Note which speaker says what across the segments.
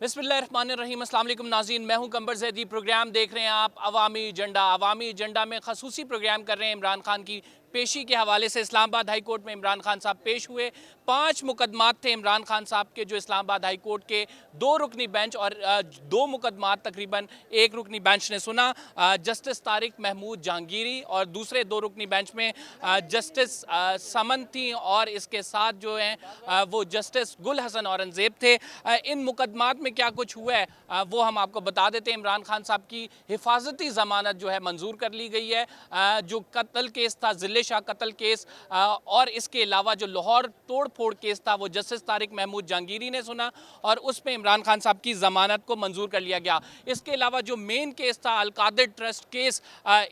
Speaker 1: बिस्मिल्लाहिर्रहमानिर्रहीम। अस्सलाम वालेकुम नाज़रीन, मैं हूं कंबर ज़ैदी। प्रोग्राम देख रहे हैं आप अवामी एजेंडा में खसूसी प्रोग्राम कर रहे हैं। इमरान खान की पेशी के हवाले से इस्लामाबाद हाई कोर्ट में इमरान खान साहब पेश हुए। 5 मुकदमात थे इमरान खान साहब के, जो इस्लामाबाद हाई कोर्ट के 2 रुकनी बेंच और 2 मुकदमात तकरीबन 1 रुकनी बेंच ने सुना। जस्टिस तारिक महमूद जहांगीरी और दूसरे 2 रुकनी बेंच में जस्टिस समन थी और इसके साथ जो हैं वो जस्टिस गुल हसन औरंगजेब थे। इन मुकदमात में क्या कुछ हुआ है वो हम आपको बता देते हैं। इमरान खान साहब की हिफाजती ज़मानत जो है मंजूर कर ली गई है। जो कत्ल केस था, जिले शाह कत्ल केस, और इसके अलावा जो लाहौर तोड़ फोड़ केस था वो जस्टिस तारिक महमूद जहांगीरी ने सुना और उसमें इमरान खान साहब की ज़मानत को मंजूर कर लिया गया। इसके अलावा जो मेन केस था अलकादिर ट्रस्ट केस,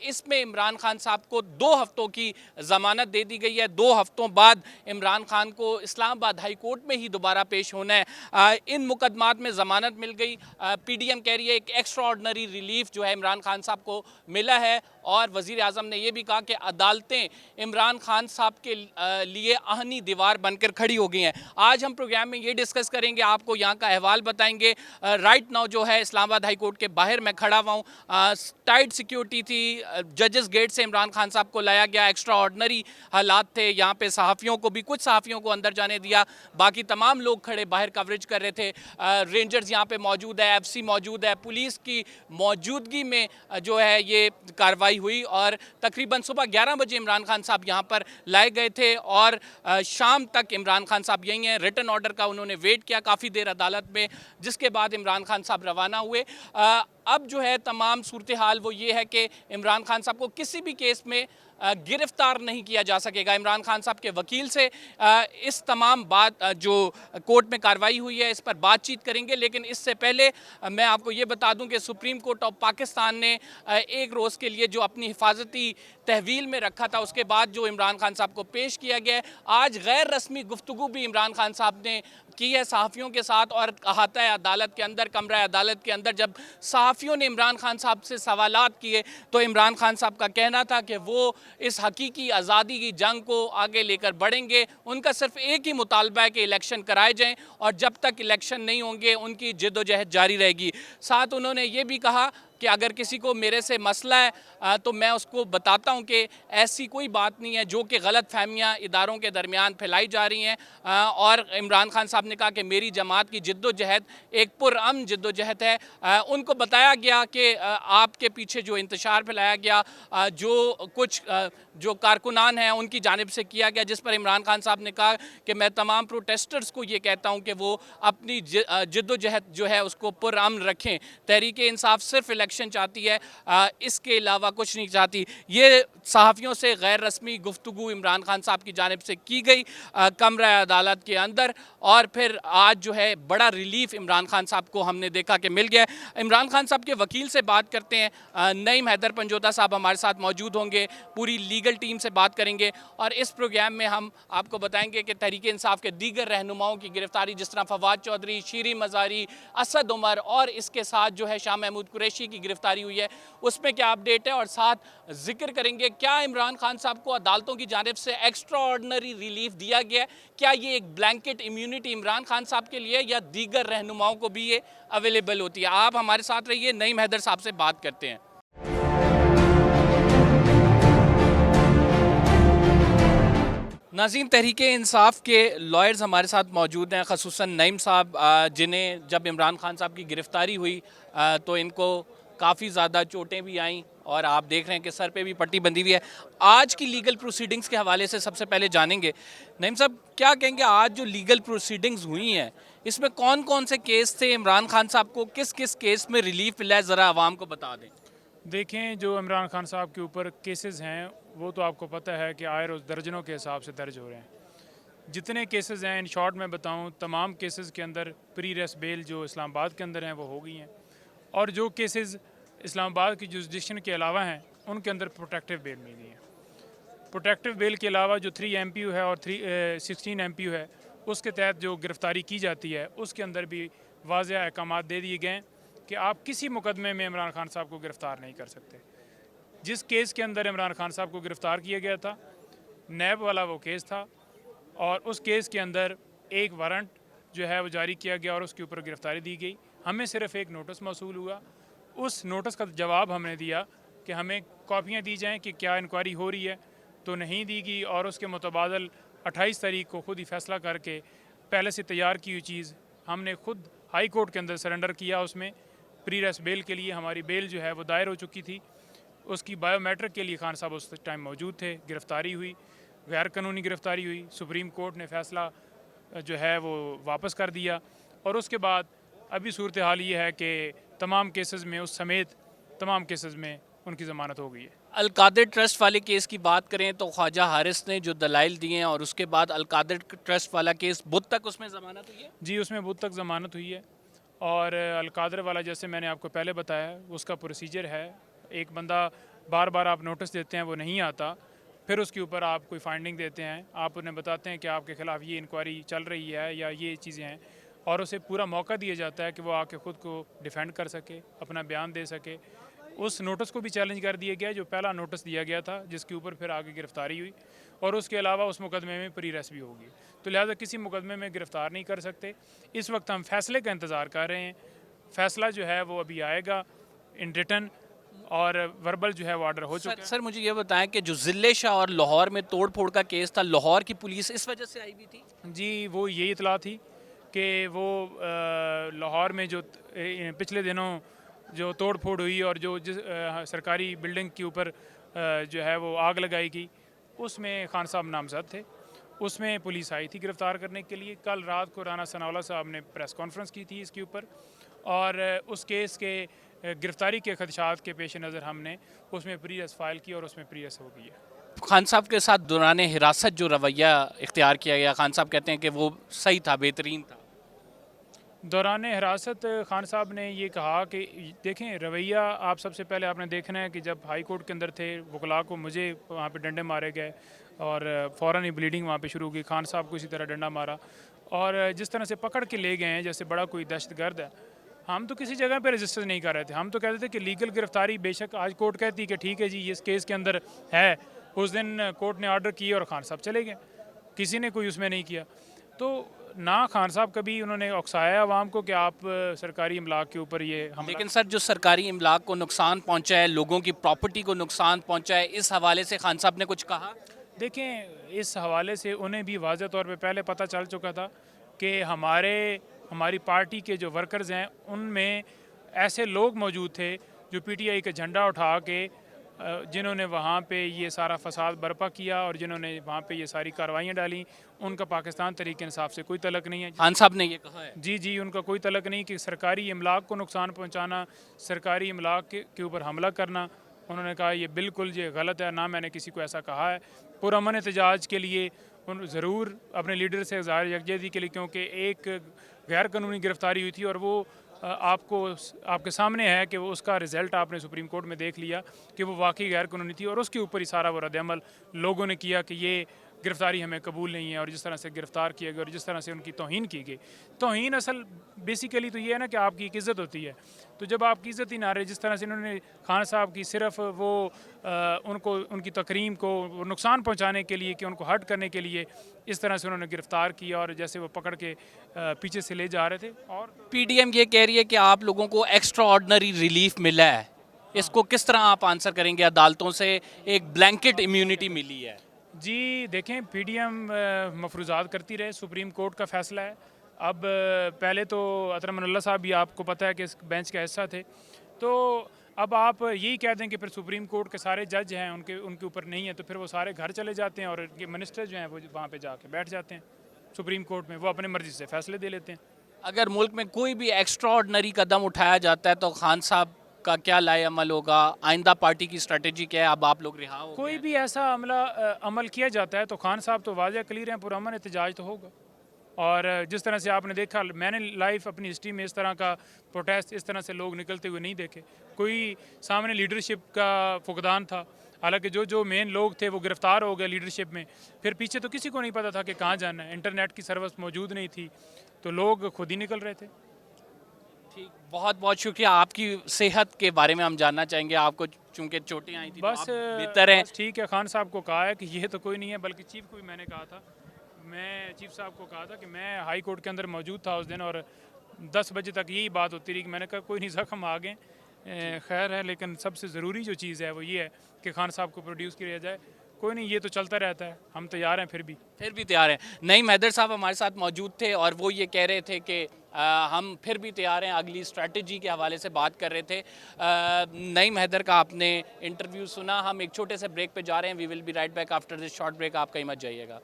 Speaker 1: इसमें इमरान खान साहब को 2 हफ्तों की ज़मानत दे दी गई है। 2 हफ्तों बाद इमरान खान को इस्लामाबाद हाई कोर्ट में ही दोबारा पेश होना है। इन मुकदमात में ज़मानत मिल गई। PDM कह रही है एक एक्स्ट्रा ऑर्डनरी रिलीफ जो है इमरान खान साहब को मिला है और वज़ीर आज़म ने यह भी कहा कि अदालतें इमरान खान साहब के लिए आहनी दीवार बनकर खड़ी हो गई हैं। आज हम प्रोग्राम में ये डिस्कस करेंगे, आपको यहाँ का अहवाल बताएंगे। राइट नाउ जो है इस्लामाबाद हाई कोर्ट के बाहर मैं खड़ा हुआ हूँ। टाइट सिक्योरिटी थी, जजेस गेट से इमरान खान साहब को लाया गया। एक्स्ट्रा ऑर्डनरी हालात थे यहाँ पे। सहाफ़ियों को भी, कुछ सहाफ़ियों को अंदर जाने दिया, बाकी तमाम लोग खड़े बाहर कवरेज कर रहे थे। रेंजर्स यहाँ पे मौजूद है, FC मौजूद है। पुलिस की मौजूदगी में जो है ये कार्रवाई हुई और तकरीबन सुबह 11 बजे इमरान खान साहब यहाँ पर लाए गए थे और शाम तक इमरान खान साहब यहीं हैं। रिटन ऑर्डर का उन्होंने वेट किया काफ़ी देर अदालत में, जिसके बाद इमरान खान साहब रवाना हुए। अब जो है तमाम सूरत हाल वो ये है कि इमरान खान साहब को किसी भी केस में गिरफ्तार नहीं किया जा सकेगा। इमरान खान साहब के वकील से इस तमाम बात जो कोर्ट में कार्रवाई हुई है इस पर बातचीत करेंगे, लेकिन इससे पहले मैं आपको ये बता दूं कि सुप्रीम कोर्ट ऑफ पाकिस्तान ने एक रोज़ के लिए जो अपनी हिफाजती तहवील में रखा था, उसके बाद जो इमरान खान साहब को पेश किया गया है। आज गैर रस्मी गुफ्तगू भी इमरान खान साहब ने की है सहाफ़ियों के साथ और अहाता है अदालत के अंदर, कमरा अदालत के अंदर जब सहाफ़ियों ने इमरान खान साहब से सवालात किए तो इमरान खान साहब का कहना था कि वो इस हकीकी आज़ादी की जंग को आगे लेकर बढ़ेंगे। उनका सिर्फ एक ही मुतालबा है कि इलेक्शन कराए जाएं और जब तक इलेक्शन नहीं होंगे उनकी जद्दोजहद जारी रहेगी। साथ उन्होंने ये भी कहा कि अगर किसी को मेरे से मसला है तो मैं उसको बताता हूं कि ऐसी कोई बात नहीं है, जो कि गलत फहमियाँ इदारों के दरमियान फैलाई जा रही हैं। और इमरान खान साहब ने कहा कि मेरी जमात की जद्दोजहद एक पुरअमन जद्दोजहद है। उनको बताया गया कि आपके पीछे जो इंतशार फैलाया गया, जो कुछ जो कारकुनान हैं उनकी जानिब से किया गया, जिस पर इमरान खान साहब ने कहा कि मैं तमाम प्रोटेस्टर्स को ये कहता हूँ कि वो अपनी जद्दोजहद जो है उसको पुरअमन रखें। तहरीक इंसाफ सिर्फ इलेक्शन चाहती है, इसके अलावा कुछ नहीं चाहती। ये सहाफ़ियों से गैर रस्मी गुफ्तगू इमरान खान साहब की जानिब से की गई कमरा अदालत के अंदर, और फिर आज जो है बड़ा रिलीफ इमरान खान साहब को हमने देखा कि मिल गया। इमरान खान साहब के वकील से बात करते हैं। नईम हैदर पंजोता साहब हमारे साथ मौजूद होंगे, पूरी लीगल टीम से बात करेंगे और इस प्रोग्राम में हम आपको बताएंगे कि तहरीक इंसाफ के दीगर रहनुमाओं की गिरफ्तारी, जिस तरह फवाद चौधरी, शीरी मज़ारी, असद उमर और इसके साथ जो है शाह महमूद कुरैशी की गिरफ्तारी हुई है, उसमें क्या अपडेट है, और साथ जिक्र करेंगे क्या इमरान खान साहब को अदालतों की जानिब से एक्स्ट्रा ऑर्डनरी रिलीफ दिया गया, क्या ये एक ब्लैंकेट इम्यूनिटी इमरान खान साहब के लिए या दीगर रहनुमाओं को भी ये अवेलेबल होती है। आप हमारे साथ रहिए, नईम हैदर साहब से बात करते हैं। नाज़रीन, तहरीक इंसाफ के लॉयर्स हमारे साथ मौजूद हैं, ख़ुसूसन नईम साहब, जिन्हें जब इमरान खान साहब की गिरफ़्तारी हुई तो इनको काफ़ी ज़्यादा चोटें भी आईं और आप देख रहे हैं कि सर पे भी पट्टी बंधी हुई है। आज की लीगल प्रोसीडिंग्स के हवाले से सबसे पहले जानेंगे। नईम साहब, क्या कहेंगे, आज जो लीगल प्रोसीडिंग्स हुई हैं इसमें कौन कौन से केस थे, इमरान खान साहब को किस किस केस में रिलीफ मिला है, ज़रा आवाम को बता दें।
Speaker 2: देखें, जो इमरान खान साहब के ऊपर केसेस हैं वो तो आपको पता है कि आए रोज़ दर्जनों के हिसाब से दर्ज हो रहे हैं। जितने केसेस हैं, इन शॉर्ट में बताऊं, तमाम केसेस के अंदर प्री रेस्ट बेल जो इस्लामाबाद के अंदर हैं वो हो गई हैं, और जो केसेस इस्लामाबाद की जुरिस्डिक्शन के अलावा हैं उनके अंदर प्रोटेक्टिव बेल मिल गई है। प्रोटेक्टिव बेल के अलावा जो 3 MPU है और 16 MPU है, उसके तहत जो गिरफ़्तारी की जाती है उसके अंदर भी वाज़ेह अहकाम दे दिए गए कि आप किसी मुकदमे में इमरान खान साहब को गिरफ़्तार नहीं कर सकते। जिस केस के अंदर इमरान खान साहब को गिरफ़्तार किया गया था, नैब वाला वो केस था, और उस केस के अंदर एक वारंट जो है वो जारी किया गया और उसके ऊपर गिरफ़्तारी दी गई। हमें सिर्फ एक नोटिस मौसूल हुआ। उस नोटिस का जवाब हमने दिया कि हमें कॉपियाँ दी जाएँ कि क्या इंक्वायरी हो रही है, तो नहीं दी गई। और उसके मुतबादल 28 तारीख को खुद ही फैसला करके पहले से तैयार की हुई चीज़ हमने खुद हाई कोर्ट के अंदर सरेंडर किया। उसमें प्री रेस्ट बेल के लिए हमारी बेल जो है वो दायर हो चुकी थी। उसकी बायोमेट्रिक के लिए खान साहब उस टाइम मौजूद थे। गिरफ़्तारी हुई, गैर कानूनी गिरफ़्तारी हुई। सुप्रीम कोर्ट ने फ़ैसला जो है वो वापस कर दिया। और उसके बाद अभी सूरत हाल ये है कि तमाम केसेस में उस समेत तमाम केसेस में उनकी ज़मानत हो गई है।
Speaker 1: अलकादिर ट्रस्ट वाले केस की बात करें तो ख्वाजा हारिस ने जो दलाइल दिए हैं और उसके बाद अलकादिर ट्रस्ट वाला केस बुध तक उसमें ज़मानत हुई है।
Speaker 2: जी, उसमें बुध तक ज़मानत हुई है। और अलकादर वाला जैसे मैंने आपको पहले बताया उसका प्रोसीजर है, एक बंदा बार बार आप नोटिस देते हैं वो नहीं आता, फिर उसके ऊपर आप कोई फाइंडिंग देते हैं, आप उन्हें बताते हैं कि आपके ख़िलाफ़ ये इंक्वायरी चल रही है या ये चीज़ें हैं, और उसे पूरा मौका दिया जाता है कि वो आके ख़ुद को डिफेंड कर सके, अपना बयान दे सके। उस नोटिस को भी चैलेंज कर दिया गया जो पहला नोटिस दिया गया था, जिसके ऊपर फिर आगे गिरफ़्तारी हुई। और उसके अलावा उस मुकदमे में प्री रेस्ट भी होगी, तो लिहाजा किसी मुकदमे में गिरफ़्तार नहीं कर सकते। इस वक्त हम फ़ैसले का इंतज़ार कर रहे हैं। फ़ैसला जो है वो अभी आएगा इन रिटन, और वर्बल जो है वो ऑर्डर हो चुका है।
Speaker 1: सर मुझे ये बताएं कि जो ज़िले शाह और लाहौर में तोड़ फोड़ का केस था, लाहौर की पुलिस इस वजह से आई भी थी।
Speaker 2: जी, वो यही इतला थी कि वो लाहौर में जो पिछले दिनों जो तोड़ फोड़ हुई और जो जिस सरकारी बिल्डिंग के ऊपर जो है वो आग लगाई गई, उसमें खान साहब नामजद थे। उसमें पुलिस आई थी गिरफ़्तार करने के लिए। कल रात को राना सनाउल्लाह साहब ने प्रेस कॉन्फ्रेंस की थी इसके ऊपर, और उस केस के गिरफ़्तारी के खदशात के पेश नज़र हमने उसमें प्री रेस्ट फाइल की और उसमें प्री रेस्ट हो गई है।
Speaker 1: खान साहब के साथ दौरान हिरासत जो रवैया इख्तियार किया गया, खान साहब कहते हैं कि वो सही था, बेहतरीन था।
Speaker 2: दौरान हिरासत खान साहब ने ये कहा कि देखें, रवैया आप सबसे पहले आपने देखना है कि जब हाई कोर्ट के अंदर थे वकला को मुझे वहाँ पे डंडे मारे गए और फ़ौरन ही ब्लीडिंग वहाँ पे शुरू हो गई। खान साहब को इसी तरह डंडा मारा, और जिस तरह से पकड़ के ले गए हैं जैसे बड़ा कोई दहशतगर्द है। हम तो किसी जगह पे रजिस्टर नहीं कर रहे थे, हम तो कहते थे कि लीगल गिरफ्तारी बेशक आज कोर्ट कहती कि ठीक है जी इस केस के अंदर है। उस दिन कोर्ट ने ऑर्डर किए और खान साहब चले गए, किसी ने कोई उसमें नहीं किया। तो ना खान साहब कभी उन्होंने उकसाया आवाम को कि आप सरकारी इमलाक के ऊपर ये हमला।
Speaker 1: लेकिन सर जो सरकारी इमलाक को नुकसान पहुंचा है, लोगों की प्रॉपर्टी को नुकसान पहुंचा है, इस हवाले से खान साहब ने कुछ कहा?
Speaker 2: देखें, इस हवाले से उन्हें भी वाज़ेह तौर पे पहले पता चल चुका था कि हमारी पार्टी के जो वर्कर्स हैं उनमें ऐसे लोग मौजूद थे जो पीटीआई का झंडा उठा के जिन्होंने वहाँ पे ये सारा फसाद बर्पा किया और जिन्होंने वहाँ पे ये सारी कार्रवाइयाँ डाली, उनका पाकिस्तान तरीके इंसाफ से कोई तलक नहीं है।
Speaker 1: खान साहब ने ये कहा है?
Speaker 2: जी जी, उनका कोई तलक नहीं कि सरकारी इमलाक को नुकसान पहुँचाना, सरकारी इमलाक के ऊपर हमला करना। उन्होंने कहा ये बिल्कुल ये गलत है, ना मैंने किसी को ऐसा कहा है। पुरअमन एहतजाज के लिए उन ज़रूर अपने लीडर से इज़हार यकजहती के लिए, क्योंकि एक गैर कानूनी गिरफ़्तारी हुई थी और वो आपके सामने है कि वो उसका रिज़ल्ट आपने सुप्रीम कोर्ट में देख लिया कि वो वाकई गैर कानूनी थी, और उसके ऊपर ही सारा वो रद्द-ए-अमल लोगों ने किया कि ये गिरफ़्तारी हमें कबूल नहीं है। और जिस तरह से गिरफ़्तार किया गया और जिस तरह से उनकी तौहीन की गई, तौहीन असल बेसिकली तो ये है ना कि आपकी एक इज़्ज़त होती है। तो जब आपकी इज़्ज़त ही ना रहे, जिस तरह से इन्होंने खान साहब की सिर्फ वो उनको उनकी तकरीम को नुकसान पहुंचाने के लिए कि उनको हर्ट करने के लिए इस तरह से उन्होंने गिरफ़्तार किया और जैसे वो पकड़ के पीछे से ले जा रहे थे। और
Speaker 1: पीडीएम ये कह रही है कि आप लोगों को एक्स्ट्रा ऑर्डिनरी रिलीफ मिला है, इसको किस तरह आप आंसर करेंगे? अदालतों से एक ब्लैंकेट इम्यूनिटी मिली है।
Speaker 2: जी देखें, पीडीएम मफरूज़ात करती रहे, सुप्रीम कोर्ट का फ़ैसला है। अब पहले तो अतरम अल्लाह साहब भी आपको पता है कि इस बेंच का हिस्सा थे, तो अब आप यही कह दें कि फिर सुप्रीम कोर्ट के सारे जज हैं उनके ऊपर नहीं है, तो फिर वो सारे घर चले जाते हैं और इनके मिनिस्टर जो हैं वो वहाँ पे जाके बैठ जाते हैं सुप्रीम कोर्ट में, वो अपने मर्ज़ी से फ़ैसले दे लेते हैं।
Speaker 1: अगर मुल्क में कोई भी एक्स्ट्रा ऑर्डिनरी कदम उठाया जाता है तो खान साहब का क्या लाए अमल होगा? आइंदा पार्टी की स्ट्रेटजी क्या है? अब आप लोग रिहा हो गए
Speaker 2: कोई
Speaker 1: हैं।
Speaker 2: भी ऐसा अमल किया जाता है तो खान साहब तो वाज़ह क्लियर हैं, पुरअमन एहतजाज तो होगा। और जिस तरह से आपने देखा, मैंने लाइफ अपनी हिस्ट्री में इस तरह का प्रोटेस्ट इस तरह से लोग निकलते हुए नहीं देखे। कोई सामने लीडरशिप का फुकदान था, हालांकि जो मेन लोग थे वो गिरफ़्तार हो गए लीडरशिप में, फिर पीछे तो किसी को नहीं पता था कि कहाँ जाना है। इंटरनेट की सर्विस मौजूद नहीं थी, तो लोग खुद ही निकल रहे थे।
Speaker 1: ठीक, बहुत बहुत शुक्रिया। आपकी सेहत के बारे में हम जानना चाहेंगे। आपको चूंकि चोटें आई थी तो
Speaker 2: बस
Speaker 1: आप बेहतर हैं?
Speaker 2: बस ठीक है, खान साहब को कहा है कि ये तो कोई नहीं है, बल्कि चीफ को भी मैंने कहा था, मैं चीफ साहब को कहा था कि मैं हाई कोर्ट के अंदर मौजूद था उस दिन और 10 बजे तक यही बात होती रही कि मैंने कहा कोई नहीं, ज़ख्म आ गए, खैर है, लेकिन सबसे ज़रूरी जो चीज़ है वो ये है कि खान साहब को प्रोड्यूस किया जाए। कोई नहीं, ये तो चलता रहता है, हम तैयार हैं
Speaker 1: फिर भी तैयार हैं। नईम हैदर साहब हमारे साथ मौजूद थे और वो ये कह रहे थे कि हम फिर भी तैयार हैं, अगली स्ट्रैटेजी के हवाले से बात कर रहे थे। नईम हैदर का आपने इंटरव्यू सुना। हम एक छोटे से ब्रेक पे जा रहे हैं। We will be right back after this short break. आप कहीं मत जाइएगा।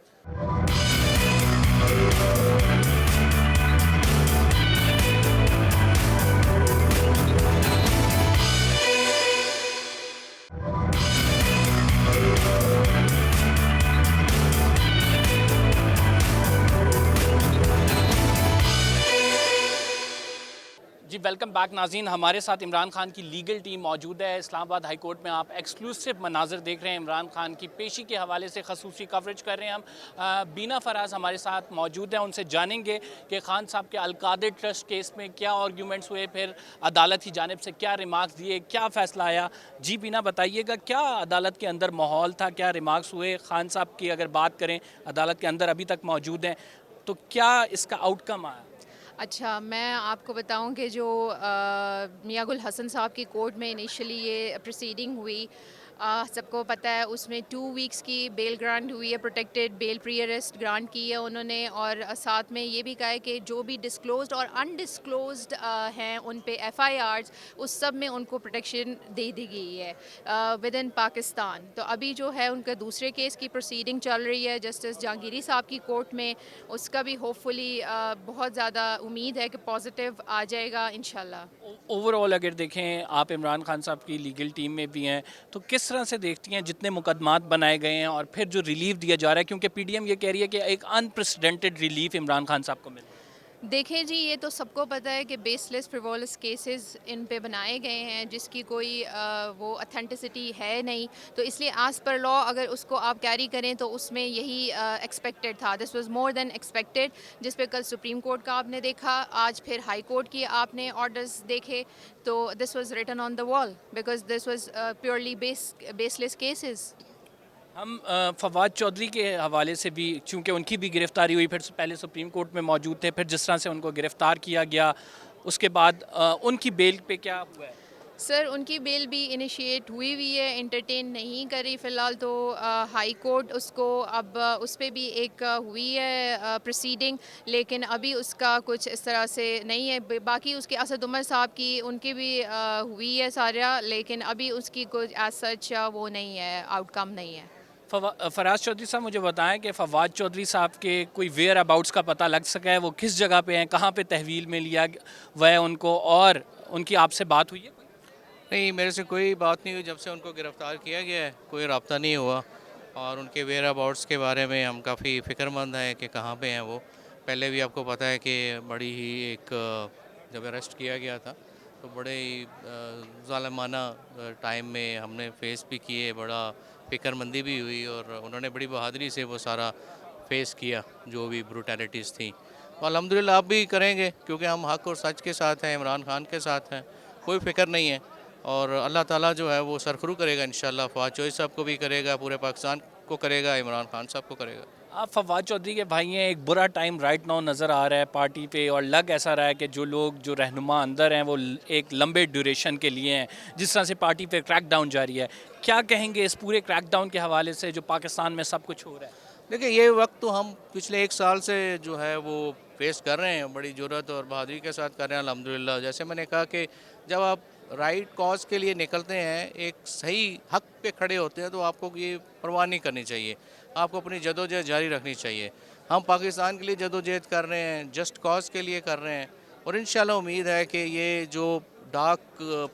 Speaker 1: जी वेलकम बैक नाज़रीन। हमारे साथ इमरान खान की लीगल टीम मौजूद है। इस्लामाबाद हाई कोर्ट में आप एक्सक्लूसिव मनाज़र देख रहे हैं। इमरान खान की पेशी के हवाले से खसूसी कवरेज कर रहे हैं हम। बीना फराज हमारे साथ मौजूद हैं। उनसे जानेंगे कि खान साहब के अलकादर ट्रस्ट केस में क्या आर्ग्यूमेंट्स हुए, फिर अदालत की जानिब से क्या रिमार्क्स दिए, क्या फ़ैसला आया। जी बीना बताइएगा, क्या अदालत के अंदर माहौल था, क्या रिमार्क्स हुए? खान साहब की अगर बात करें, अदालत के अंदर अभी तक मौजूद हैं, तो क्या इसका आउटकम आया?
Speaker 3: अच्छा, मैं आपको बताऊं कि जो मियां गुल हसन साहब की कोर्ट में इनिशियली ये प्रोसीडिंग हुई, सबको पता है उसमें 2 वीक्स की बेल ग्रांट हुई है, protected bail pre arrest grant की है उन्होंने, और साथ में ये भी कहा है कि जो भी डिस्क्लोज्ड और अनडिस्क्लोज्ड हैं उन पे एफआईआर्स, उस सब में उनको प्रोटेक्शन दे दी गई है विद इन पाकिस्तान। तो अभी जो है उनका दूसरे केस की प्रोसीडिंग चल रही है जस्टिस जहांगीरी साहब की कोर्ट में। उसका भी होपफुली बहुत ज़्यादा उम्मीद है कि पॉजिटिव आ जाएगा इंशाल्लाह।
Speaker 1: ओवरऑल अगर देखें, आप इमरान खान साहब की लीगल टीम में भी हैं, तो किस तरह से देखती हैं जितने मुकदमात बनाए गए हैं और फिर जो रिलीफ दिया जा रहा है, क्योंकि पीडीएम ये कह रही है कि एक अनप्रेसिडेंटेड रिलीफ इमरान खान साहब को मिल रहा है।
Speaker 3: देखें जी, ये तो सबको पता है कि बेसलेस फ्रिवोलस केसेस इन पे बनाए गए हैं जिसकी कोई वो अथेंटिसिटी है नहीं, तो इसलिए आस पर लॉ अगर उसको आप कैरी करें तो उसमें यही एक्सपेक्टेड था। This was more than expected, जिस पे कल सुप्रीम कोर्ट का आपने देखा, आज फिर हाई कोर्ट की आपने ऑर्डर्स देखे, तो this was written on the wall because this was purely baseless cases.
Speaker 1: हम फवाद चौधरी के हवाले से भी, चूँकि उनकी भी गिरफ्तारी हुई, फिर पहले सुप्रीम कोर्ट में मौजूद थे, फिर जिस तरह से उनको गिरफ्तार किया गया, उसके बाद उनकी बेल पे क्या हुआ है?
Speaker 3: सर, उनकी बेल भी इनिशिएट हुई है, एंटरटेन नहीं करी फ़िलहाल तो हाई कोर्ट उसको अब उस पर भी एक हुई है प्रोसीडिंग, लेकिन अभी उसका कुछ इस तरह से नहीं है। बाकी उसके असद उमर साहब की उनकी भी हुई है सारा, लेकिन अभी उसकी कुछ एज सच वो नहीं है, आउटकम नहीं है।
Speaker 1: फराज चौधरी साहब, मुझे बताएं कि फवाद चौधरी साहब के कोई वेयर अबाउट्स का पता लग सका है? वो किस जगह पे हैं, कहाँ पे तहवील में लिया हुआ है उनको, और उनकी आपसे बात हुई है?
Speaker 4: नहीं, मेरे से कोई बात नहीं हुई। जब से उनको गिरफ़्तार किया गया है कोई रब्ता नहीं हुआ, और उनके वेयर अबाउट्स के बारे में हम काफ़ी फ़िक्रमंद हैं कि कहाँ पे हैं वो। पहले भी आपको पता है कि बड़ी ही एक जब अरेस्ट किया गया था तो बड़े ही ज़ालिमाना टाइम में हमने फेस भी किए, बड़ा फ़िक्रमंदी भी हुई, और उन्होंने बड़ी बहादुरी से वो सारा फेस किया जो भी ब्रूटैलिटीज़ थी। तो अल्हम्दुलिल्लाह आप भी करेंगे, क्योंकि हम हक़ और सच के साथ हैं, इमरान खान के साथ हैं, कोई फ़िक्र नहीं है। और अल्लाह ताला जो है वो सरखरू करेगा इंशाल्लाह। फवाद चौधरी साहब को भी करेगा, पूरे पाकिस्तान को करेगा, इमरान खान साहब को करेगा।
Speaker 1: आप फवाद चौधरी के भाई हैं, एक बुरा टाइम राइट नाउ नज़र आ रहा है पार्टी पे, और लग ऐसा रहा है कि जो लोग, जो रहनुमा अंदर हैं, वो एक लंबे ड्यूरेशन के लिए हैं, जिस तरह से पार्टी पे क्रैकडाउन जारी है। क्या कहेंगे इस पूरे क्रैकडाउन के हवाले से जो पाकिस्तान में सब कुछ हो रहा है?
Speaker 4: देखिए, ये वक्त तो हम पिछले 1 साल से जो है वो फेस कर रहे हैं, बड़ी जुर्रत और बहादुरी के साथ कर रहे हैं अल्हम्दुलिल्लाह। जैसे मैंने कहा कि जब आप राइट कॉज के लिए निकलते हैं, एक सही हक पे खड़े होते हैं, तो आपको ये परवाह नहीं करनी चाहिए, आपको अपनी जदोजहद जारी रखनी चाहिए। हम पाकिस्तान के लिए जदोजहद कर रहे हैं, जस्ट कॉज के लिए कर रहे हैं, और इंशाल्लाह उम्मीद है कि ये जो डार्क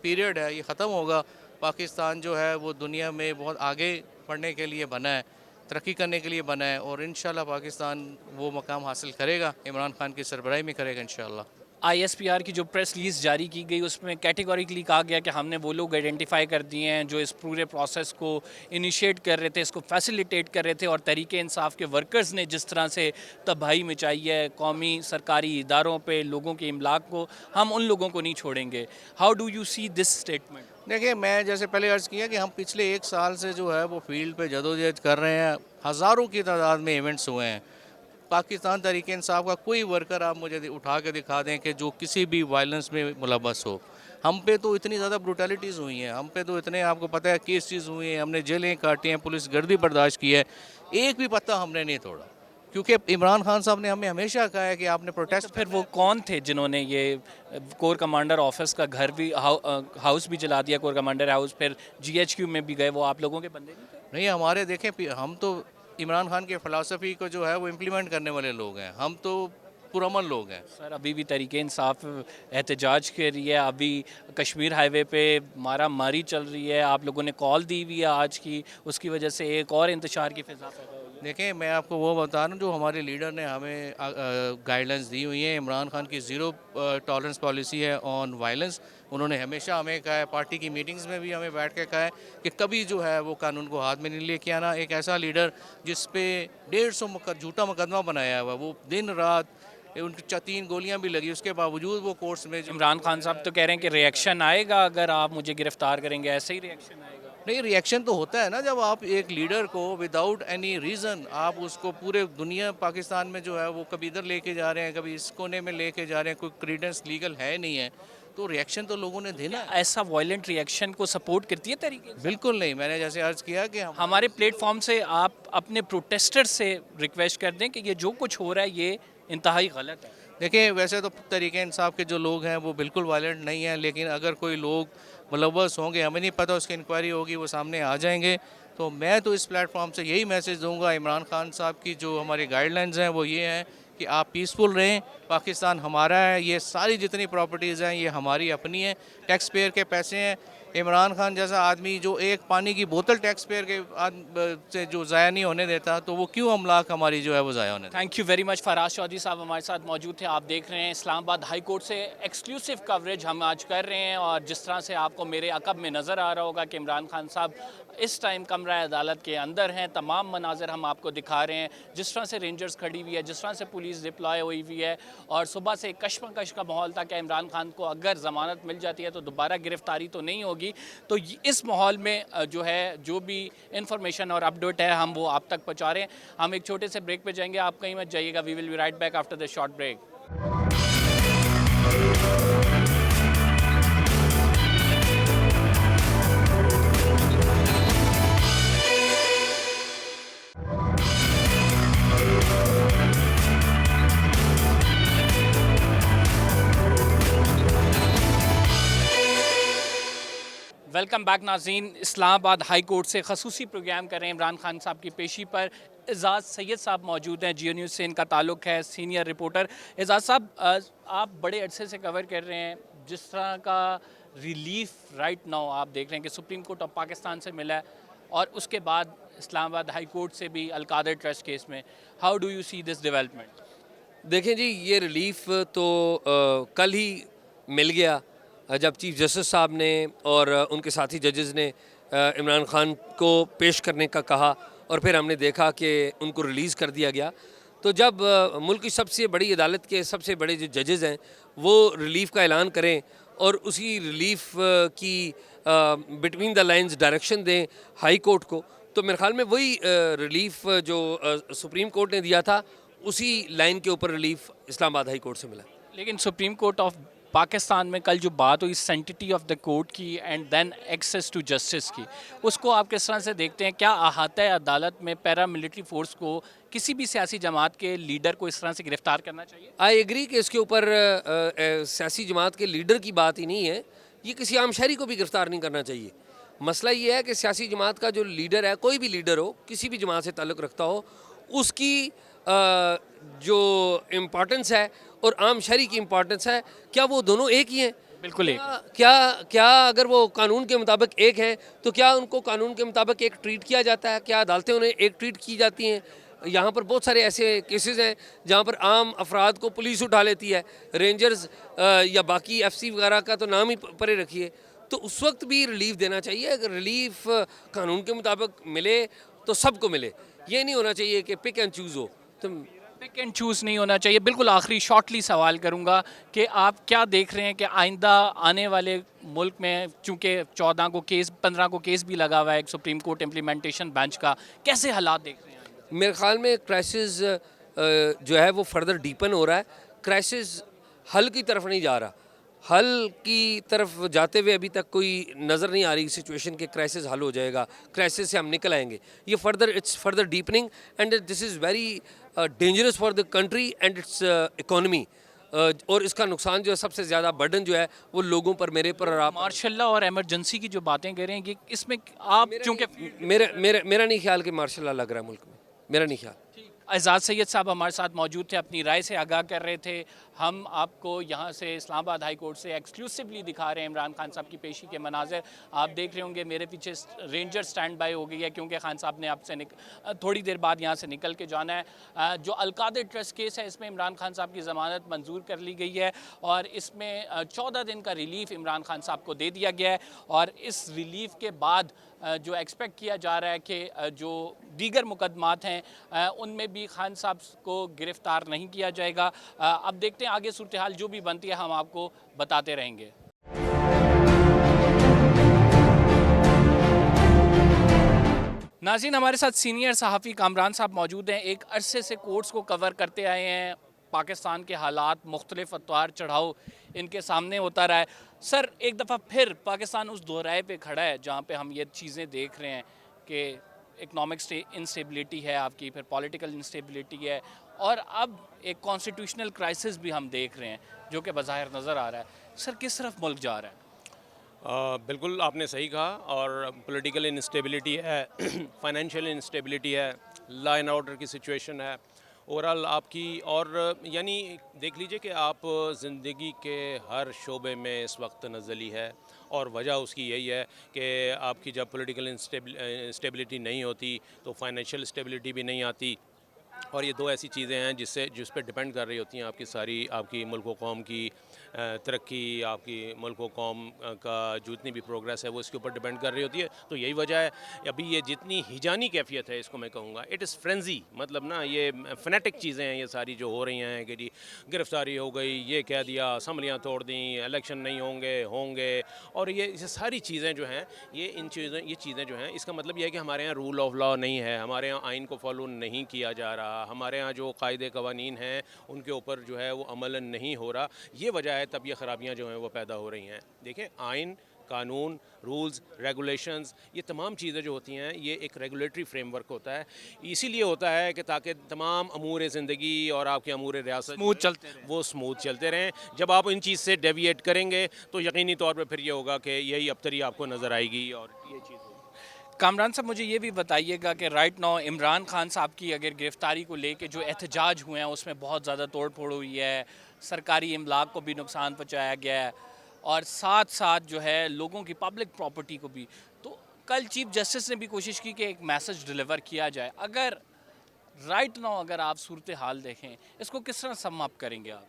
Speaker 4: पीरियड है ये ख़त्म होगा। पाकिस्तान जो है वो दुनिया में बहुत आगे बढ़ने के लिए बना है, तरक्की करने के लिए बना है, और इंशाल्लाह पाकिस्तान वो मकाम हासिल करेगा, इमरान खान की सरबराही में करेगा इंशाल्लाह।
Speaker 1: ISPR की जो प्रेस रिलीज़ जारी की गई, उसमें कैटेगोरिकली कहा गया कि हमने वो लोग आइडेंटिफाई कर दिए हैं जो इस पूरे प्रोसेस को इनिशिएट कर रहे थे, इसको फैसिलिटेट कर रहे थे, और तहरीक इंसाफ के वर्कर्स ने जिस तरह से तबाही मचाई है कौमी सरकारी इदारों पे, लोगों के इमलाक को, हम उन लोगों को नहीं छोड़ेंगे। How do you see this statement?
Speaker 4: देखिए, मैं जैसे पहले अर्ज़ किया कि हम पिछले 1 साल से जो है वो फील्ड पे जदोजहद कर रहे हैं, हज़ारों की तादाद में इवेंट्स हुए हैं, पाकिस्तान तहरीक इंसाफ का कोई वर्कर आप मुझे उठा के दिखा दें कि जो किसी भी वायलेंस में मुलव्वस हो। हम पे तो इतनी ज़्यादा ब्रूटलिटीज़ हुई हैं, हम पे तो इतने आपको पता है केसेस हुए हैं, हमने जेलें काटी हैं, पुलिस गर्दी बर्दाश्त की है, एक भी पत्ता हमने नहीं तोड़ा, क्योंकि इमरान खान साहब ने हमें हमेशा कहा है कि आपने प्रोटेस्ट।
Speaker 1: तो फिर वो कौन थे जिन्होंने ये कोर कमांडर ऑफिस का घर भी हाउस भी जला दिया, कोर कमांडर हाउस, फिर जीएचक्यू में भी गए, वो आप लोगों के बंदे नहीं थे?
Speaker 4: नहीं, हमारे देखें हम तो इमरान खान के फ़िलासफ़ी को जो है वो इम्प्लीमेंट करने वाले लोग हैं, हम तो पुरअमन लोग हैं।
Speaker 1: सर अभी भी तरीके इंसाफ एहतजाज कर रही है, अभी कश्मीर हाईवे पे मारा मारी चल रही है, आप लोगों ने कॉल दी हुई है आज की, उसकी वजह से एक और इंतशार की फिजा पैदा हुई है।
Speaker 4: देखें, मैं आपको वो बता रहा हूँ जो हमारे लीडर ने हमें गाइडलाइंस दी हुई हैं। इमरान खान की ज़ीरो टॉलरेंस पॉलिसी है ऑन वायलेंस। उन्होंने हमेशा हमें कहा है, पार्टी की मीटिंग्स में भी हमें बैठ के कहा है कि कभी जो है वो कानून को हाथ में नहीं लेके आना। एक ऐसा लीडर जिस पे 150 झूठा मुकदमा बनाया हुआ, वो दिन रात उनकी 3 गोलियां भी लगी, उसके बावजूद वो कोर्ट्स में
Speaker 1: इमरान खान साहब तो कह रहे हैं कि रिएक्शन आएगा अगर आप मुझे गिरफ्तार करेंगे, ऐसे ही रिएक्शन आएगा।
Speaker 4: नहीं, रिएक्शन तो होता है ना, जब आप एक लीडर को विदाउट एनी रीज़न आप उसको पूरे दुनिया पाकिस्तान में जो है वो कभी इधर लेके जा रहे हैं, कभी इस कोने में लेके जा रहे हैं, कोई क्रीडेंस लीगल है नहीं है, तो रिएक्शन तो लोगों ने देना है।
Speaker 1: ऐसा वायलेंट रिएक्शन को सपोर्ट करती है तरीके से?
Speaker 4: बिल्कुल नहीं, मैंने जैसे अर्ज किया कि
Speaker 1: हमारे प्लेटफॉर्म से आप अपने प्रोटेस्टर से रिक्वेस्ट कर दें कि ये जो कुछ हो रहा है ये इंतहाई गलत है।
Speaker 4: देखिए, वैसे तो तरीके इंसाफ के जो लोग हैं वो बिल्कुल वायलेंट नहीं हैं, लेकिन अगर कोई लोग मुलव्वस होंगे, हमें नहीं पता, उसकी इंक्वायरी होगी, वो सामने आ जाएंगे। तो मैं तो इस प्लेटफॉर्म से यही मैसेज दूंगा, इमरान खान साहब की जो हमारी गाइडलाइंस हैं वो ये हैं कि आप पीसफुल रहें, पाकिस्तान हमारा है, ये सारी जितनी प्रॉपर्टीज़ हैं ये हमारी अपनी हैं, टैक्स पेयर के पैसे हैं। इमरान खान जैसा आदमी जो एक पानी की बोतल टैक्स पेयर के से जो ज़ाया नहीं होने देता, तो वो क्यों अमलाक हमारी जो है वो ज़ाया होने देता।
Speaker 1: Thank you very much. Faraz Chaudhry साहब हमारे साथ मौजूद थे। आप देख रहे हैं इस्लामाबाद हाई कोर्ट से एक्सक्लूसिव कवरेज हम आज कर रहे हैं, और जिस तरह से आपको मेरे अकब में नज़र आ रहा होगा कि इमरान खान साहब इस टाइम कमरा अदालत के अंदर हैं, तमाम मनाजर हम आपको दिखा रहे हैं, जिस तरह से रेंजर्स खड़ी हुई है, जिस तरह से पुलिस डिप्लॉय हुई हुई है, और सुबह से कशमकश का माहौल था कि इमरान खान को अगर ज़मानत मिल जाती है तो दोबारा गिरफ्तारी तो नहीं होगी। तो इस माहौल में जो है जो भी इंफॉर्मेशन और अपडेट है हम वो आप तक पहुँचा रहे हैं। हम एक छोटे से ब्रेक पे जाएंगे, आप कहीं मत जाइएगा। We will be right back after the short break. Welcome back नाज़रीन। इस्लामाबाद हाई कोर्ट से खसूसी प्रोग्राम कर रहे हैं इमरान खान साहब की पेशी पर। एजाज़ सैयद साहब मौजूद हैं, जियो न्यूज़ से इनका ताल्लुक़ है, सीनियर रिपोर्टर। एजाज़ साहब, आप बड़े अरसे से कवर कर रहे हैं, जिस तरह का रिलीफ राइट नाउ आप देख रहे हैं कि सुप्रीम कोर्ट ऑफ पाकिस्तान से मिला है, और उसके बाद इस्लामाबाद हाई कोर्ट से भी अलकादर ट्रस्ट केस में, how do you see this development?
Speaker 5: देखें जी, ये रिलीफ तो कल ही मिल गया जब चीफ जस्टिस साहब ने और उनके साथी जजेस ने इमरान खान को पेश करने का कहा, और फिर हमने देखा कि उनको रिलीज़ कर दिया गया। तो जब मुल्क की सबसे बड़ी अदालत के सबसे बड़े जो जजेस हैं वो रिलीफ का ऐलान करें और उसी रिलीफ की बिटवीन द लाइंस डायरेक्शन दें हाई कोर्ट को, तो मेरे ख्याल में वही रिलीफ जो सुप्रीम कोर्ट ने दिया था उसी लाइन के ऊपर रिलीफ इस्लामाबाद हाई कोर्ट से मिला।
Speaker 1: लेकिन सुप्रीम कोर्ट ऑफ पाकिस्तान में कल जो बात हुई सेंटिटी ऑफ द कोर्ट की and then access to justice की, उसको आप किस तरह से देखते हैं? क्या अहाता है अदालत में पैरा मिलिट्री फोर्स को किसी भी सियासी जमात के लीडर को इस तरह से गिरफ्तार करना चाहिए?
Speaker 5: आई एग्री कि इसके ऊपर सियासी जमात के लीडर की बात ही नहीं है, ये किसी आम शहरी को भी गिरफ्तार नहीं करना चाहिए। मसला ये है कि सियासी जमात का जो लीडर है, कोई भी लीडर हो, किसी भी जमात से ताल्लुक़ रखता हो, उसकी जो इम्पॉर्टेंस है और आम शहरी की इम्पॉर्टेंस है, क्या वो दोनों एक ही हैं?
Speaker 1: बिल्कुल एक।
Speaker 5: क्या अगर वो कानून के मुताबिक एक हैं तो क्या उनको कानून के मुताबिक एक ट्रीट किया जाता है? क्या अदालतें उन्हें एक ट्रीट की जाती हैं? यहाँ पर बहुत सारे ऐसे केसेस हैं जहाँ पर आम अफराद को पुलिस उठा लेती है, रेंजर्स या बाकी FC वगैरह का तो नाम ही परे रखिए। तो उस वक्त भी रिलीफ देना चाहिए। अगर रिलीफ कानून के मुताबिक मिले तो सबको मिले, ये नहीं होना चाहिए कि पिक एंड चूज़ हो। तो
Speaker 1: पिक एंड चूज़ नहीं होना चाहिए। बिल्कुल आखिरी शॉर्टली सवाल करूंगा कि आप क्या देख रहे हैं कि आइंदा आने वाले मुल्क में, चूँकि 14 को केस 15 को केस भी लगा हुआ है एक सुप्रीम कोर्ट इम्प्लीमेंटेशन बेंच का, कैसे हालात देख रहे हैं?
Speaker 5: मेरे ख्याल में क्राइसिस जो है वो फर्दर डीपन हो रहा है, क्राइसिस हल की तरफ नहीं जा रहा। हल की तरफ जाते हुए अभी तक कोई नज़र नहीं आ रही सिचुएशन के क्राइसिस हल हो जाएगा, क्राइसिस से हम निकल आएंगे। ये further it's further deepening and this is very dangerous for the country and it's economy. और इसका नुकसान जो है, सबसे ज़्यादा बर्डन जो है वो लोगों पर, मेरे पर और आप।
Speaker 1: मार्शल लॉ और इमरजेंसी की जो बातें कह रहे हैं, ये इसमें आप चूँकि
Speaker 5: मेरा नहीं ख्याल कि मार्शल लॉ लग रहा है मुल्क में, मेरा नहीं ख्याल।
Speaker 1: एजाज सैयद साहब हमारे साथ मौजूद थे, अपनी राय से आगाह कर रहे थे। हम आपको यहाँ से इस्लामाबाद हाई कोर्ट से एक्सक्लूसिवली दिखा रहे हैं इमरान खान साहब की पेशी के मनाजिर। आप देख रहे होंगे मेरे पीछे रेंजर स्टैंड बाय हो गई है, क्योंकि खान साहब ने आपसे थोड़ी देर बाद यहाँ से निकल के जाना है। जो अलकादिर ट्रस्ट केस है, इसमें इमरान खान साहब की ज़मानत मंजूर कर ली गई है और इसमें 14 दिन का रिलीफ इमरान खान साहब को दे दिया गया है। और इस रिलीफ के बाद जो एक्सपेक्ट किया जा रहा है कि जो दीगर मुकदमात हैं उनमें भी खान साहब को गिरफ़्तार नहीं किया जाएगा। अब देखते हैं आगे सूरत हाल जो भी बनती है, हम आपको बताते रहेंगे। नाज़रीन, हमारे साथ सीनियर सहाफ़ी कामरान साहब मौजूद हैं। एक अरसे से कोर्ट्स को कवर करते आए हैं, पाकिस्तान के हालात, मुख्तलिफ अतवार चढ़ाव इनके सामने होता रहा है। सर, एक दफ़ा फिर पाकिस्तान उस दोहराए पे खड़ा है जहाँ पे हम ये चीज़ें देख रहे हैं कि इकनॉमिक इंस्टेबिलिटी है आपकी, फिर पॉलिटिकल इंस्टेबिलिटी है और अब एक कॉन्स्टिट्यूशनल क्राइसिस भी हम देख रहे हैं जो कि बज़ाहिर नज़र आ रहा है। सर, किस तरफ मुल्क जा रहा है?
Speaker 6: बिल्कुल आपने सही कहा। और पॉलिटिकल इंस्टेबिलिटी है, फाइनेंशियल इंस्टेबिलिटी है, लॉ एंड ऑर्डर की सिचुएशन है ओवरऑल आपकी। और यानी देख लीजिए कि आप ज़िंदगी के हर शोबे में इस वक्त नज़ली है और वजह उसकी यही है कि आपकी जब पॉलिटिकल इंस्टेबिलिटी नहीं होती तो फाइनेंशियल स्टेबिलिटी भी नहीं आती। और ये दो ऐसी चीज़ें हैं जिस पर डिपेंड कर रही होती हैं आपकी सारी, आपकी मुल्क व कौम की तरक्की, आपकी मुल्क व कौम का जितनी भी प्रोग्रेस है वो इसके ऊपर डिपेंड कर रही होती है। तो यही वजह है अभी ये जितनी हिजानी कैफियत है, इसको मैं कहूँगा इट इज़ फ्रेंजी, मतलब ना ये फनेटिक चीज़ें हैं ये सारी जो हो रही हैं कि जी गिरफ्तारी हो गई, ये कह दिया, असम्बलियाँ तोड़ दी, इलेक्शन नहीं होंगे और ये सारी चीज़ें जो हैं ये चीज़ें जो हैं, इसका मतलब ये है कि हमारे यहाँ रूल ऑफ लॉ नहीं है, हमारे यहाँ आइन को फॉलो नहीं किया जा रहा, हमारे यहाँ जो कायदे कवानीन हैं उनके ऊपर जो है वो अमल नहीं हो रहा। ये वजह है तब ये ख़राबियाँ जो हैं वो पैदा हो रही हैं। देखें, आइन, कानून, रूल्स, रेगुलेशंस, ये तमाम चीज़ें जो होती हैं ये एक रेगुलेटरी फ्रेमवर्क होता है। इसीलिए होता है कि ताकि तमाम अमूर ज़िंदगी और आपके अमूर रियासत वो स्मूथ चलते रहें। जब आप इन चीज़ से डेविएट करेंगे तो यकीनी तौर पर फिर ये होगा कि यही अबतरी आपको नज़र आएगी और ये चीज़।
Speaker 1: कामरान साहब, मुझे ये भी बताइएगा कि राइट नाउ इमरान खान साहब की अगर गिरफ़्तारी को लेके जो एहतजाज हुए हैं उसमें बहुत ज़्यादा तोड़ फोड़ हुई है, सरकारी इमलाक को भी नुकसान पहुँचाया गया है और साथ साथ जो है लोगों की पब्लिक प्रॉपर्टी को भी। तो कल चीफ जस्टिस ने भी कोशिश की कि एक मैसेज डिलीवर किया जाए। अगर राइट नाउ अगर आप सूरत हाल देखें, इसको किस तरह सम अप करेंगे आप?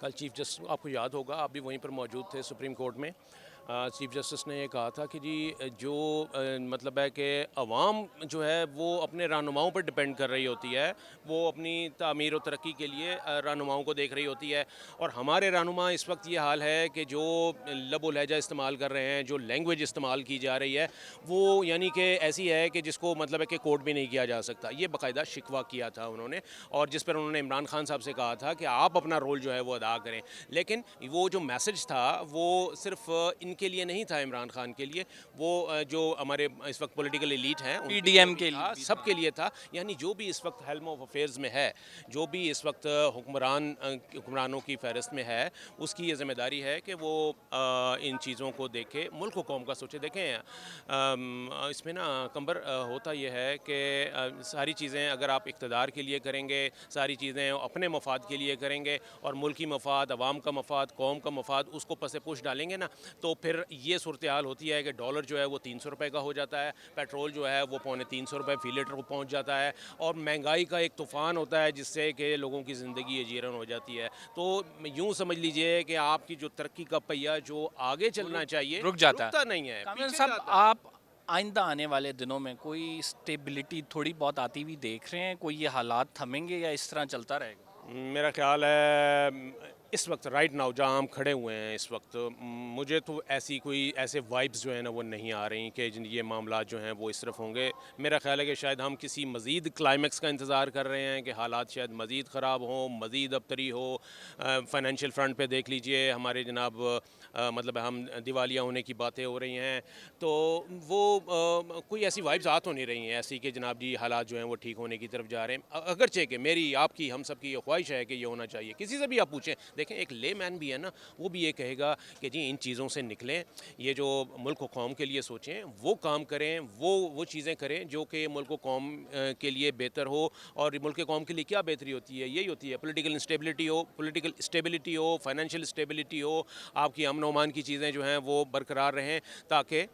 Speaker 6: कल चीफ जस्टिस, आपको याद होगा आप भी वहीं पर मौजूद थे सुप्रीम कोर्ट में, चीफ जस्टिस ने ये कहा था कि जी जो मतलब है कि अवाम जो है वो अपने रहनुमाओं पर डिपेंड कर रही होती है, वो अपनी तामीर और तरक्की के लिए रहनुमाओं को देख रही होती है। और हमारे रहनुमा इस वक्त ये हाल है कि जो लब व लहजा इस्तेमाल कर रहे हैं, जो लैंग्वेज इस्तेमाल की जा रही है वो यानी कि ऐसी है कि जिसको मतलब है कि कोर्ट भी नहीं किया जा सकता। ये बाकायदा शिकवा किया था उन्होंने और जिस पर उन्होंने इमरान खान साहब से कहा था कि आप अपना रोल जो है वो अदा करें। लेकिन वो जो मैसेज था वो सिर्फ के लिए नहीं था, इमरान खान के लिए, वो जो हमारे इस वक्त पॉलिटिकल एलीट हैं
Speaker 1: पीडीएम के लिए,
Speaker 6: सबके लिए था। यानी जो भी इस वक्त हेल्म ऑफ अफेयर्स में है, जो भी इस वक्त हुक्मरानों की फहरिस्त में है, उसकी ये जिम्मेदारी है कि वो इन चीज़ों को देखे, मुल्क व कौम का सोचे। देखें इसमें ना कंबर होता यह है कि सारी चीज़ें अगर आप इक़्तिदार के लिए करेंगे, सारी चीज़ें अपने मफाद के लिए करेंगे और मुल्की मफाद, अवाम का मफाद, कौम का मफाद उसको पसे पुश डालेंगे ना, तो फिर ये सूरत हाल होती है कि डॉलर जो है वो 300 रुपये का हो जाता है, पेट्रोल जो है वो 350 रुपये फ़ी लीटर को पहुँच जाता है और महंगाई का एक तूफ़ान होता है जिससे कि लोगों की ज़िंदगी अजीरन हो जाती है। तो यूँ समझ लीजिए कि आपकी जो तरक्की का पहिया जो आगे चलना चाहिए
Speaker 1: रुक जाता
Speaker 6: रुकता नहीं है।
Speaker 1: कामरान साहब, आप आइंदा आने वाले दिनों में कोई स्टेबिलिटी थोड़ी बहुत आती हुई देख रहे हैं? कोई ये हालात थमेंगे या इस तरह चलता रहेगा?
Speaker 6: मेरा ख्याल है इस वक्त राइट नाउ जहाँ हम खड़े हुए हैं इस वक्त, मुझे तो ऐसे वाइब्स जो है ना वो नहीं आ रही कि ये मामला जो हैं वो इस तरफ होंगे। मेरा ख्याल है कि शायद हम किसी मज़ीद क्लाइमेक्स का इंतज़ार कर रहे हैं कि हालात शायद मज़ीद ख़राब हों, मज़ीद अबतरी हो। फाइनेंशियल फ्रंट पे देख लीजिए हमारे जनाब मतलब हम दिवालिया होने की बातें हो रही हैं, तो वो कोई ऐसी वाइब्स आ तो नहीं रही हैं ऐसी कि जनाब जी हालात जो हैं वो ठीक होने की तरफ जा रहे हैं। अगरचे कि मेरी आपकी हम सब की ये ख्वाहिश है कि ये होना चाहिए। किसी से भी आप पूछें, देखें एक ले मैन भी है ना, वो भी ये कहेगा कि जी इन चीज़ों से निकलें, ये जो मुल्क व कौम के लिए सोचें, वो काम करें, वो चीज़ें करें जो कि मुल्क व कौम के लिए बेहतर हो। और मुल्क कौम के लिए क्या बेहतरी होती है? यही होती है पॉलिटिकल स्टेबिलिटी हो, फाइनेंशियल स्टेबिलिटी हो, आपकी अमन ओमान की चीज़ें जो हैं वो बरकरार रहें, ताकि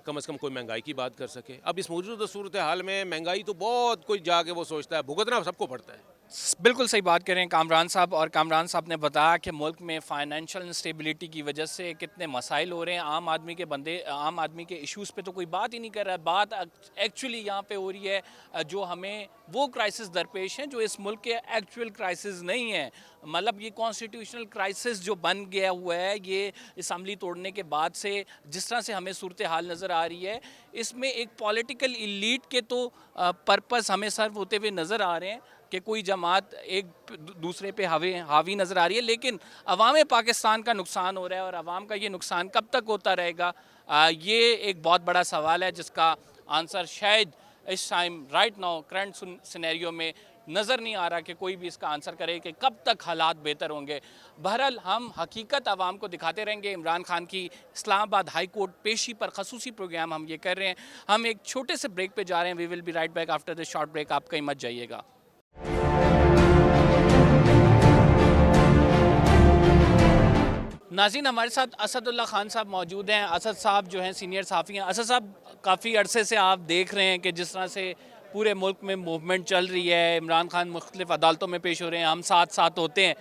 Speaker 6: कम से कम कोई महंगाई की बात कर सके। अब इस मौजूदा सूरत हाल में महंगाई तो बहुत कोई जाके वो सोचता है, भुगतना सबको पड़ता है।
Speaker 1: बिल्कुल सही बात करें कामरान साहब। और कामरान साहब ने बताया कि मुल्क में फाइनेंशियल इंस्टेबिलिटी की वजह से कितने मसाइल हो रहे हैं। आम आदमी के इश्यूज़ पे तो कोई बात ही नहीं कर रहा है। बात एक्चुअली यहाँ पे हो रही है जो हमें वो क्राइसिस दरपेश हैं जो इस मुल्क के एक्चुअल क्राइसिस नहीं है। मतलब ये कॉन्स्टिट्यूशनल क्राइसिस जो बन गया हुआ है, ये असम्बली तोड़ने के बाद से जिस तरह से हमें सूरत हाल नज़र आ रही है, इसमें एक पॉलिटिकल इलीट के तो पर्पस हमें सर्व होते हुए नज़र आ रहे हैं कि कोई जमात एक दूसरे पे हावी नज़र आ रही है, लेकिन अवाम पाकिस्तान का नुकसान हो रहा है। और अवाम का ये नुकसान कब तक होता रहेगा, ये एक बहुत बड़ा सवाल है जिसका आंसर शायद इस time right now current scenario में नज़र नहीं आ रहा कि कोई भी इसका आंसर करे कि कब तक हालात बेहतर होंगे। बहरहाल हम हकीकत आवाम को दिखाते रहेंगे। इमरान खान की इस्लामाबाद हाई कोर्ट पेशी पर खसूसी प्रोग्राम हम ये कर रहे हैं। हम एक छोटे से ब्रेक पे जा रहे हैं। We will be right back after this short break. आप कहीं मत जाइएगा। नाज़रीन, हमारे साथ असदुल्ला खान साहब मौजूद हैं। असद साहब जो हैं सीनियर सहाफ़ी हैं। असद साहब, काफ़ी अरसे से आप देख रहे हैं कि जिस तरह से पूरे मुल्क में मूवमेंट चल रही है, इमरान खान मुख्तलिफ़ अदालतों में पेश हो रहे हैं, हम साथ साथ होते हैं।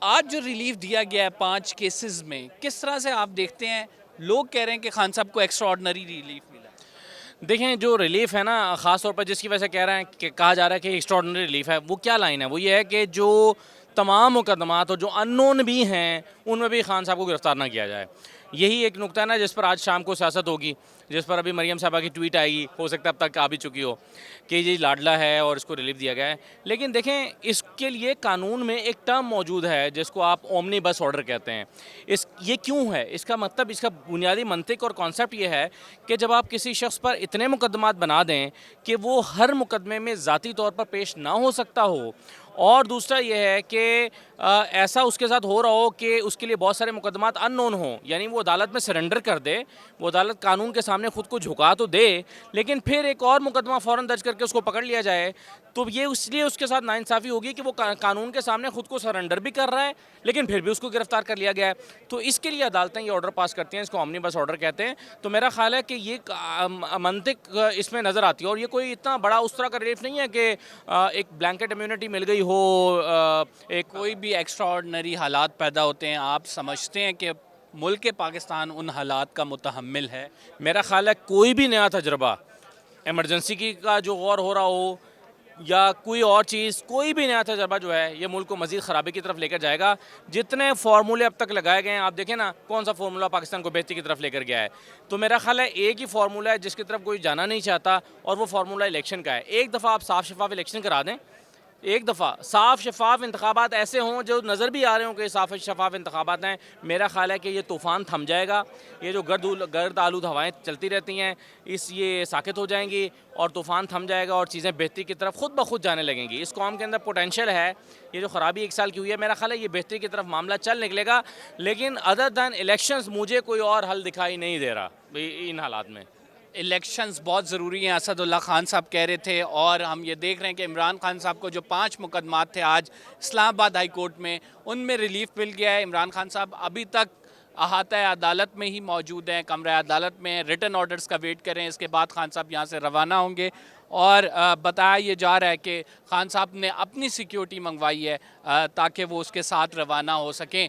Speaker 1: आज जो रिलीफ दिया गया है 5 केसेस में, किस तरह से आप देखते हैं? लोग कह रहे हैं कि खान साहब को एक्स्ट्रा ऑर्डनरी रिलीफ मिला।
Speaker 7: देखें, जो रिलीफ है ना, ख़ास तौर पर जिसकी वजह से कह रहे हैं कि कहा जा रहा है कि एक्स्ट्राऑर्डिनरी रिलीफ है, वो क्या लाइन है? वो ये है कि जो तमाम मुकदमात और जो अननोन भी हैं उनमें भी खान साहब को गिरफ्तार ना किया जाए। यही एक नुक्ता है ना जिस पर आज शाम को सियासत होगी, जिस पर अभी मरियम साहबा की ट्वीट आएगी, हो सकता है अब तक आ भी चुकी हो, कि ये लाडला है और इसको रिलीफ दिया गया है। लेकिन देखें, इसके लिए कानून में एक टर्म मौजूद है जिसको आप ओमनीबस ऑर्डर कहते हैं। ये क्यों है? इसका मतलब, इसका बुनियादी मंतिक और कॉन्सेप्ट ये है कि जब आप किसी शख्स पर इतने मुकदमात बना दें कि वो हर मुकदमे में ज़ाती तौर पर पेश ना हो सकता हो, और दूसरा ये है कि ऐसा उसके साथ हो रहा हो कि उसके लिए बहुत सारे मुकदमात अननोन हों, यानी वो अदालत में सरेंडर कर दे, वो अदालत कानून के सामने ख़ुद को झुका तो दे, लेकिन फिर एक और मुकदमा फ़ौरन दर्ज करके उसको पकड़ लिया जाए, तो ये इसलिए उसके साथ नाइंसाफ़ी होगी कि वो कानून के सामने ख़ुद को सरेंडर भी कर रहा है, लेकिन फिर भी उसको गिरफ्तार कर लिया गया है। तो इसके लिए अदालतें ये ऑर्डर पास करती हैं, इसको ओमनीबस ऑर्डर कहते हैं। तो मेरा ख्याल है कि ये मंतिक इसमें नज़र आती है। और ये कोई इतना बड़ा उस तरह का रिलीफ नहीं है कि एक ब्लैंकेट इम्यूनिटी मिल गई हो। एक
Speaker 1: कोई भी एक्स्ट्रा ऑर्डनरी हालात पैदा होते हैं, आप समझते हैं कि मुल्क पाकिस्तान उन हालात का मुतहम्मिल है?
Speaker 7: मेरा ख्याल है कोई भी नया तजर्बा इमरजेंसी का जो गौर हो रहा हो या कोई और चीज़, कोई भी नया तजर्बा जो है ये मुल्क को मज़ीद ख़राबी की तरफ लेकर जाएगा। जितने फार्मूले अब तक लगाए गए हैं, आप देखें ना कौन सा फार्मूला पाकिस्तान को बेहतरी की तरफ लेकर गया है। तो मेरा ख्याल है एक ही फार्मूला है जिसकी तरफ कोई जाना नहीं चाहता, और वो फार्मूला इलेक्शन का है। एक दफ़ा आप साफ़ शफाफ इलेक्शन करा दें, एक दफ़ा साफ़ शफाफ इंतखाबात ऐसे हों जो नज़र भी आ रहे हों कि साफ़ शफाफ इंतखाबात हैं, मेरा ख्याल है कि ये तूफ़ान थम जाएगा। ये जो गर्द आलूद हवाएं चलती रहती हैं, ये साकित हो जाएंगी और तूफ़ान थम जाएगा और चीज़ें बेहतरी की तरफ खुद ब खुद जाने लगेंगी। इस कौम के अंदर पोटेंशियल है। ये जो ख़राबी 1 साल की हुई है, मेरा ख्याल है ये बेहतरी की तरफ मामला चल निकलेगा। लेकिन अदर दैन इलेक्शंस मुझे कोई और हल दिखाई नहीं दे रहा इन हालात में।
Speaker 1: इलेक्शंस बहुत ज़रूरी हैं, असदुल्ला खान साहब कह रहे थे। और हम ये देख रहे हैं कि इमरान खान साहब को जो 5 मुकदमात थे आज इस्लामाबाद हाई कोर्ट में, उनमें रिलीफ मिल गया है। इमरान खान साहब अभी तक अहाता अदालत में ही मौजूद हैं, कमरा अदालत में रिटन ऑर्डर्स का वेट करें। इसके बाद खान साहब यहाँ से रवाना होंगे। और बताया ये जा रहा है कि खान साहब ने अपनी सिक्योरिटी मंगवाई है ताकि वो उसके साथ रवाना हो सकें।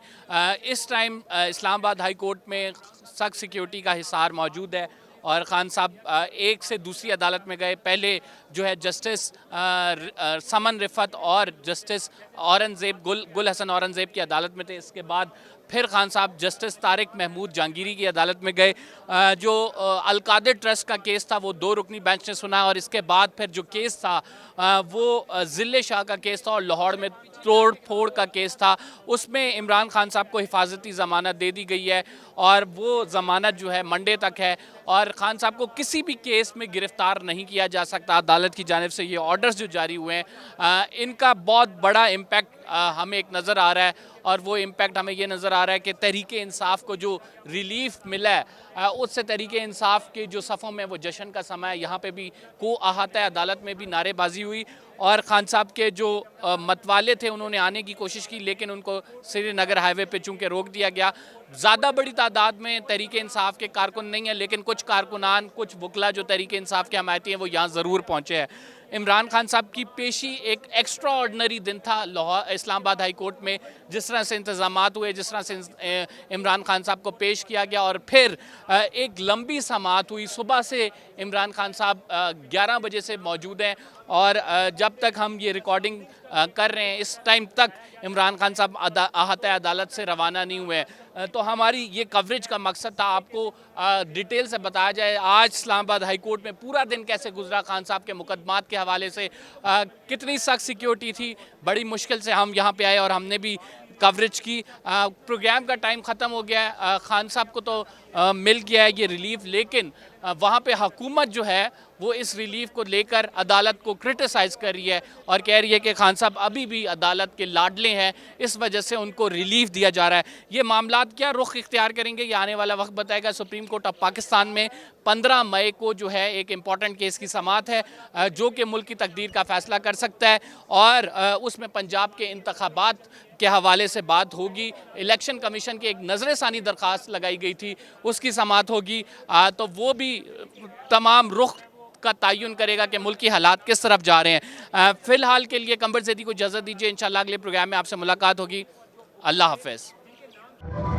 Speaker 1: इस टाइम इस्लामाबाद हाई कोर्ट में सख्त सिक्योरिटी का हिसार मौजूद है और ख़ान साहब एक से दूसरी अदालत में गए। पहले जो है जस्टिस समन रिफत और जस्टिस औरंगज़ेब गुल हसन औरंगज़ेब की अदालत में थे। इसके बाद फिर खान साहब जस्टिस तारिक महमूद जहांगीरी की अदालत में गए। जो अलकादिर ट्रस्ट का केस था वो 2 रुकनी बेंच ने सुना, और इसके बाद फिर जो केस था वो ज़िले शाह का केस था और लाहौर में तोड़ फोड़ का केस था। उसमें इमरान खान साहब को हिफाजती ज़मानत दे दी गई है और वो ज़मानत जो है मंडे तक है, और खान साहब को किसी भी केस में गिरफ्तार नहीं किया जा सकता। अदालत की जानिब से ये ऑर्डर्स जो जारी हुए हैं इनका बहुत बड़ा इम्पैक्ट हमें एक नज़र आ रहा है, और वो इम्पैक्ट हमें ये नज़र आ रहा है कि तहरीक इंसाफ को जो रिलीफ मिला है उससे तहरीक इंसाफ के जो सफ़ों में वो जश्न का समय है। यहाँ पे भी को आहत है, अदालत में भी नारेबाजी हुई, और खान साहब के जो मतवाले थे उन्होंने आने की कोशिश की, लेकिन उनको श्रीनगर हाईवे पे चूँकि रोक दिया गया। ज़्यादा बड़ी तादाद में तहरीक इंसाफ के कारकुन नहीं हैं, लेकिन कुछ कारकुनान, कुछ वकला जो तहरीक इंसाफ के हमायती हैं वो यहाँ ज़रूर पहुँचे हैं। इमरान खान साहब की पेशी एक एक्स्ट्रा ऑर्डनरी दिन था लाहौर इस्लामाबाद हाई कोर्ट में, जिस तरह से इंतज़ामात हुए, जिस तरह से इमरान खान साहब को पेश किया गया, और फिर एक लंबी समाअत हुई। सुबह से इमरान खान साहब 11 बजे से मौजूद हैं, और जब तक हम ये रिकॉर्डिंग कर रहे हैं इस टाइम तक इमरान खान साहब आहत अदालत से रवाना नहीं हुए। तो हमारी ये कवरेज का मकसद था आपको डिटेल से बताया जाए आज इस्लामाबाद हाई कोर्ट में पूरा दिन कैसे गुजरा, खान साहब के मुकदमात के हवाले से कितनी सख्त सिक्योरिटी थी। बड़ी मुश्किल से हम यहाँ पे आए और हमने भी कवरेज की। प्रोग्राम का टाइम ख़त्म हो गया है, खान साहब को तो मिल गया है ये रिलीफ, लेकिन वहाँ पे हुकूमत जो है वो इस रिलीफ को लेकर अदालत को क्रिटिसाइज़ कर रही है और कह रही है कि खान साहब अभी भी अदालत के लाडले हैं, इस वजह से उनको रिलीफ दिया जा रहा है। ये मामलात क्या रुख इख्तियार करेंगे ये आने वाला वक्त बताएगा। सुप्रीम कोर्ट ऑफ पाकिस्तान में 15 मई को जो है एक इम्पॉर्टेंट केस की समाअत है जो कि मुल्क की तकदीर का फ़ैसला कर सकता है, और उसमें पंजाब के इंतखाबात के हवाले से बात होगी। इलेक्शन कमीशन की एक नज़र-ए-सानी दरख्वास्त लगाई गई थी, उसकी समाअत होगी, तो वो भी तमाम रुख का तयन करेगा कि मुल्क की हालात किस तरफ जा रहे हैं। फ़िलहाल के लिए कंबर ज़ैदी को इजाज़त दीजिए, इंशाअल्लाह अगले प्रोग्राम में आपसे मुलाकात होगी। अल्लाह हाफ़िज़।